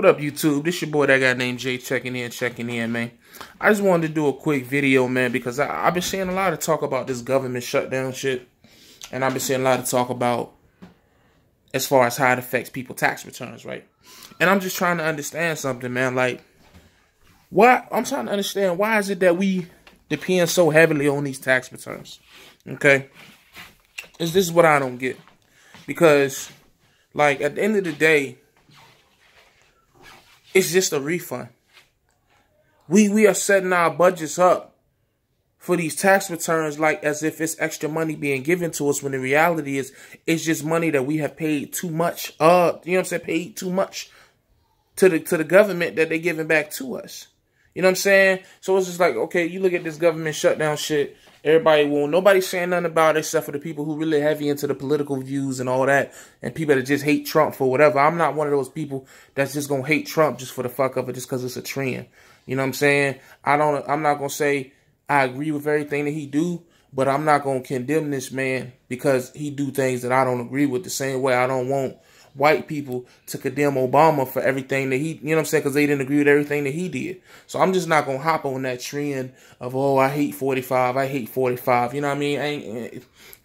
What up, YouTube? This your boy, that guy named Jay, checking in, man. I just wanted to do a quick video, man, because I've been seeing a lot of talk about this government shutdown shit. And I've been seeing a lot of talk about as far as how it affects people's tax returns, right? And I'm just trying to understand something, man. Like, I'm trying to understand, why is it that we depend so heavily on these tax returns? Okay? This is what I don't get. Because, like, at the end of the day, it's just a refund. We are setting our budgets up for these tax returns like as if it's extra money being given to us, when the reality is it's just money that we have paid too much. You know what I'm saying? Paid too much to the government that they're giving back to us. You know what I'm saying? So it's just like, okay, you look at this government shutdown shit. Nobody's saying nothing about it except for the people who really heavy into the political views and all that, and people that just hate Trump for whatever. I'm not one of those people that's just gonna hate Trump just for the fuck of it, just because it's a trend. You know what I'm saying? I'm not gonna say I agree with everything that he do, but I'm not gonna condemn this man because he do things that I don't agree with. The same way I don't want white people to condemn Obama for everything that he, you know what I'm saying, because they didn't agree with everything that he did. So I'm just not going to hop on that trend of, oh, I hate 45, I hate 45. You know what I mean?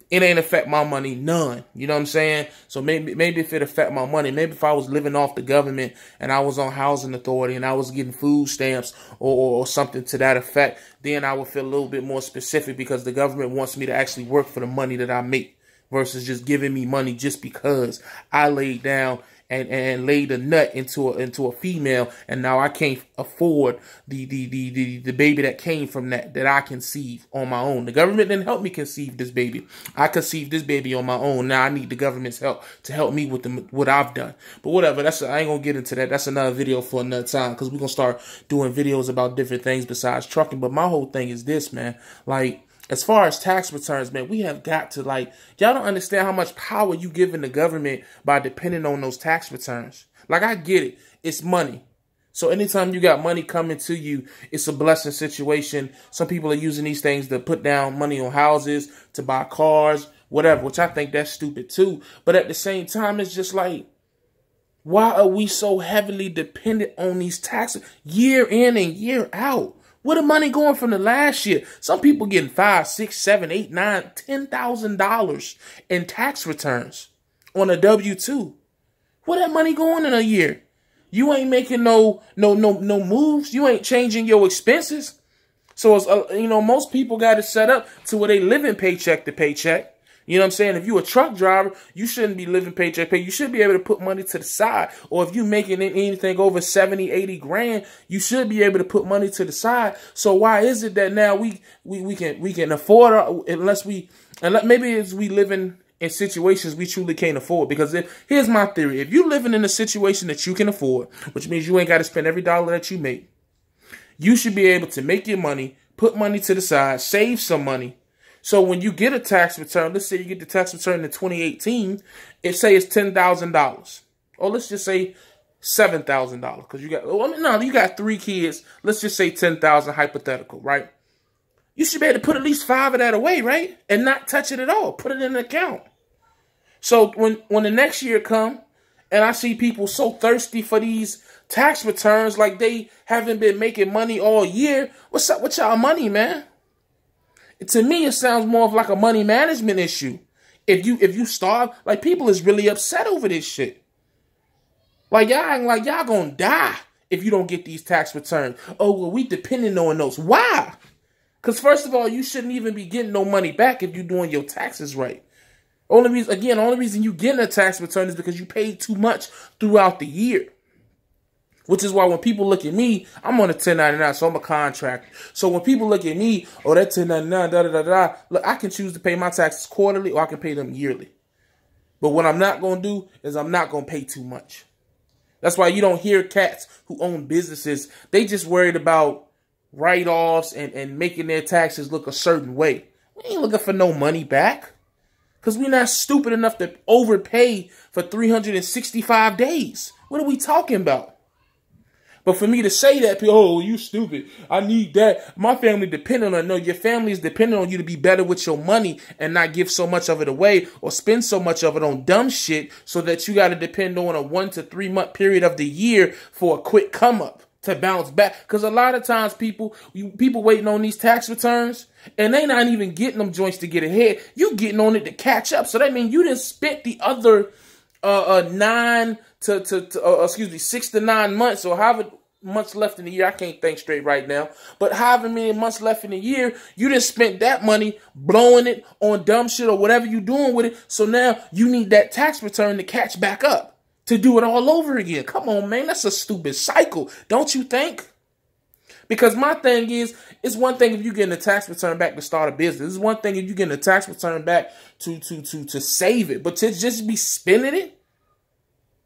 It ain't affect my money none. You know what I'm saying? So maybe if it affect my money, maybe if I was living off the government and I was on housing authority and I was getting food stamps or something to that effect, then I would feel a little bit more specific, because the government wants me to actually work for the money that I make, versus just giving me money just because I laid down and laid a nut into a female, and now I can't afford the baby that came from that I conceived on my own. The government didn't help me conceive this baby. I conceived this baby on my own. Now I need the government's help to help me with what I've done. But whatever, I ain't gonna get into that. That's another video for another time, because we're gonna start doing videos about different things besides trucking. But my whole thing is this, man. Like, as far as tax returns, man, we have got to, like, y'all don't understand how much power you giving the government by depending on those tax returns. Like, I get it. It's money. So anytime you got money coming to you, it's a blessing situation. Some people are using these things to put down money on houses, to buy cars, whatever, which I think that's stupid too. But at the same time, it's just like, why are we so heavily dependent on these taxes year in and year out? Where the money going from the last year? Some people getting $5, $6, $7, $8, $9, $10,000 in tax returns on a W-2. Where that money going in a year? You ain't making no moves. You ain't changing your expenses. So it's, most people got it set up to where they living paycheck to paycheck. You know what I'm saying? If you a truck driver, you shouldn't be living paycheck to pay. You should be able to put money to the side. Or if you making anything over 70, 80 grand, you should be able to put money to the side. So why is it that now we can afford, maybe it's we living in situations we truly can't afford? Because here's my theory. If you living in a situation that you can afford, which means you ain't got to spend every dollar that you make, you should be able to make your money, put money to the side, save some money. So when you get a tax return, let's say you get the tax return in 2018, say it's $10,000. Or let's just say $7,000. Because you got 3 kids. Let's just say 10,000 hypothetical, right? You should be able to put at least 5 of that away, right? And not touch it at all. Put it in an account. So when the next year come, and I see people so thirsty for these tax returns like they haven't been making money all year, what's up with y'all money, man? To me, it sounds more of like a money management issue. If you starve, like, people is really upset over this shit. Like, y'all gonna die if you don't get these tax returns. Oh, well, we depending on those. Why? Because first of all, you shouldn't even be getting no money back if you're doing your taxes right. Only reason you getting a tax return is because you paid too much throughout the year. Which is why when people look at me, I'm on a 1099, so I'm a contractor. So when people look at me, oh, that 1099, look, I can choose to pay my taxes quarterly, or I can pay them yearly. But what I'm not going to do is I'm not going to pay too much. That's why you don't hear cats who own businesses. They just worried about write-offs and making their taxes look a certain way. We ain't looking for no money back. Because we're not stupid enough to overpay for 365 days. What are we talking about? But for me to say that, people, oh, you stupid, I need that. My family dependent on it. No, your family is dependent on you to be better with your money and not give so much of it away or spend so much of it on dumb shit so that you got to depend on a 1 to 3 month period of the year for a quick come up to bounce back. Because a lot of times people waiting on these tax returns and they not even getting them joints to get ahead. You getting on it to catch up. So that means you didn't spent the other 6 to 9 months or however months left in the year. I can't think straight right now, but however many months left in the year, you didn't spend that money blowing it on dumb shit or whatever you doing with it. So now you need that tax return to catch back up to do it all over again. Come on, man. That's a stupid cycle. Don't you think? Because my thing is, it's one thing if you getting a tax return back to start a business. It's one thing if you getting a tax return back to save it, but to just be spending it.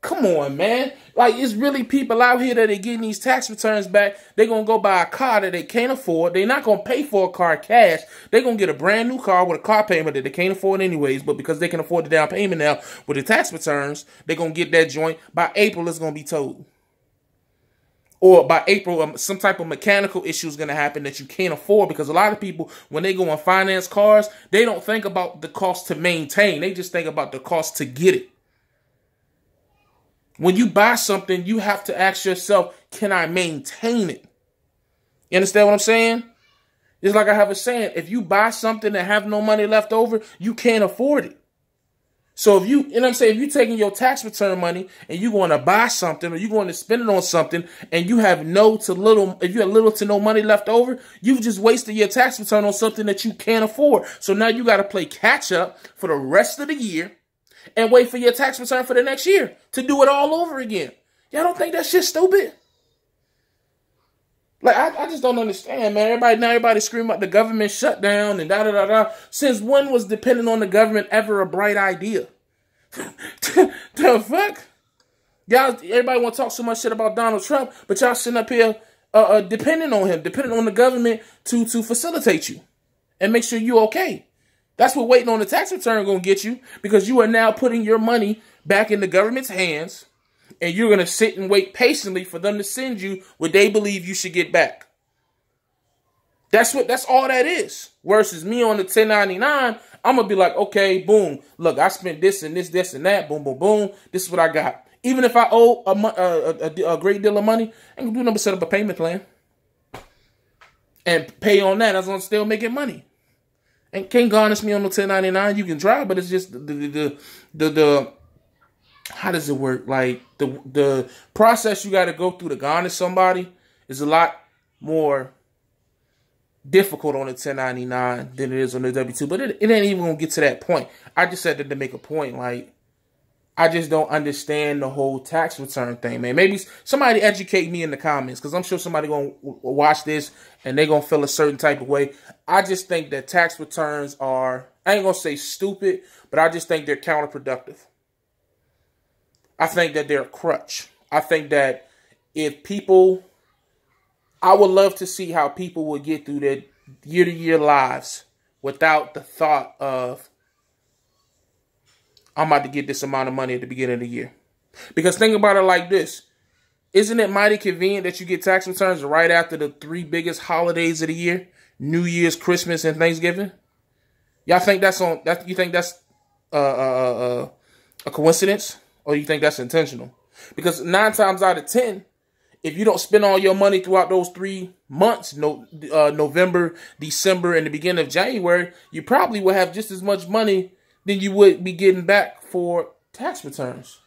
Come on, man. Like, it's really people out here that are getting these tax returns back. They're going to go buy a car that they can't afford. They're not going to pay for a car cash. They're going to get a brand new car with a car payment that they can't afford anyways. But because they can afford the down payment now with the tax returns, they're going to get that joint. By April, it's going to be towed. Or by April, some type of mechanical issue is going to happen that you can't afford. Because a lot of people, when they go and finance cars, they don't think about the cost to maintain. They just think about the cost to get it. When you buy something, you have to ask yourself, can I maintain it? You understand what I'm saying? It's like I have a saying, if you buy something and have no money left over, you can't afford it. So if you know what I'm saying, if you're taking your tax return money and you're going to buy something or you're going to spend it on something and you have little to no money left over, you've just wasted your tax return on something that you can't afford. So now you got to play catch up for the rest of the year and wait for your tax return for the next year to do it all over again. Y'all don't think that shit's stupid? Like, I just don't understand, man. Everybody screaming about the government shutdown and da-da-da-da. Since when was depending on the government ever a bright idea? The fuck? Y'all, everybody want to talk so much shit about Donald Trump, but y'all sitting up here depending on him, depending on the government to facilitate you and make sure you're okay. That's what waiting on the tax return going to get you, because you are now putting your money back in the government's hands and you're going to sit and wait patiently for them to send you what they believe you should get back. That's all that is. Versus me on the 1099, I'm going to be like, okay, boom. Look, I spent this and this and that. Boom, boom, boom. This is what I got. Even if I owe a great deal of money, I ain't going to do nothing but set up a payment plan and pay on that as I'm still making money. And can't garnish me on the 1099. You can drive, but it's just the how does it work? Like the process you got to go through to garnish somebody is a lot more difficult on the 1099 than it is on the W-2. But it ain't even gonna get to that point. I just said that to make a point. Like, I just don't understand the whole tax return thing, man. Maybe somebody educate me in the comments, because I'm sure somebody gonna watch this and they gonna feel a certain type of way. I just think that tax returns are, I ain't gonna say stupid, but I just think they're counterproductive. I think that they're a crutch. I think that if people, I would love to see how people would get through their year-to-year lives without the thought of, I'm about to get this amount of money at the beginning of the year. Because think about it like this. Isn't it mighty convenient that you get tax returns right after the 3 biggest holidays of the year? New Year's, Christmas, and Thanksgiving? Y'all think that's on, you think that's a coincidence? Or you think that's intentional? Because 9 times out of 10, if you don't spend all your money throughout those 3 months, November, December, and the beginning of January, you probably will have just as much money than you would be getting back for tax returns.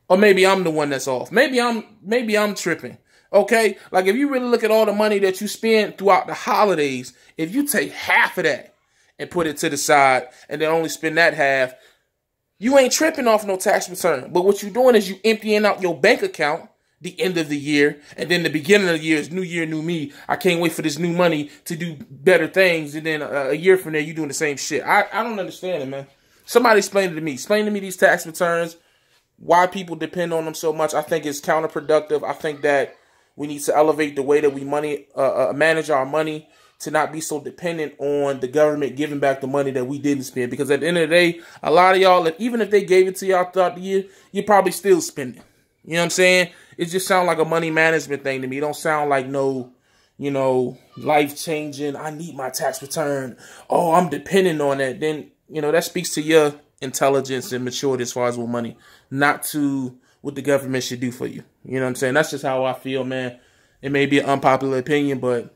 Or maybe I'm the one that's off. Maybe I'm tripping. Okay? Like, if you really look at all the money that you spend throughout the holidays, if you take half of that and put it to the side and then only spend that half, you ain't tripping off no tax return. But what you're doing is you emptying out your bank account the end of the year, and then the beginning of the year is new year, new me. I can't wait for this new money to do better things, and then a year from there, you're doing the same shit. I don't understand it, man. Somebody explain it to me. Explain to me these tax returns, why people depend on them so much. I think it's counterproductive. I think that we need to elevate the way that we manage our money, to not be so dependent on the government giving back the money that we didn't spend. Because at the end of the day, a lot of y'all, even if they gave it to y'all throughout the year, you probably still spend it. You know what I'm saying? It just sounds like a money management thing to me. It don't sound like no, you know, life-changing, I need my tax return. Oh, I'm dependent on that. Then, you know, that speaks to your intelligence and maturity as far as with money, not to what the government should do for you. You know what I'm saying? That's just how I feel, man. It may be an unpopular opinion, but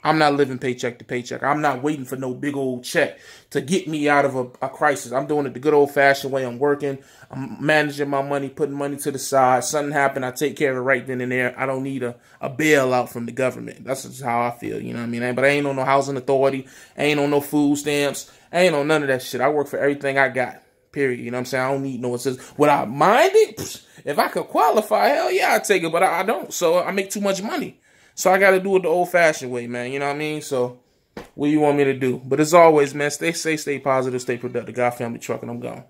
I'm not living paycheck to paycheck. I'm not waiting for no big old check to get me out of a crisis. I'm doing it the good old-fashioned way. I'm working. I'm managing my money, putting money to the side. Something happened, I take care of it right then and there. I don't need a bailout from the government. That's just how I feel, you know what I mean? But I ain't on no housing authority. I ain't on no food stamps. I ain't on none of that shit. I work for everything I got, period. You know what I'm saying? I don't need no assistance. Would I mind it? If I could qualify, hell yeah, I'd take it. But I don't, so I make too much money. So I got to do it the old-fashioned way, man. You know what I mean? So what do you want me to do? But as always, man, stay safe, stay positive, stay productive. God, family, truck, and I'm gone.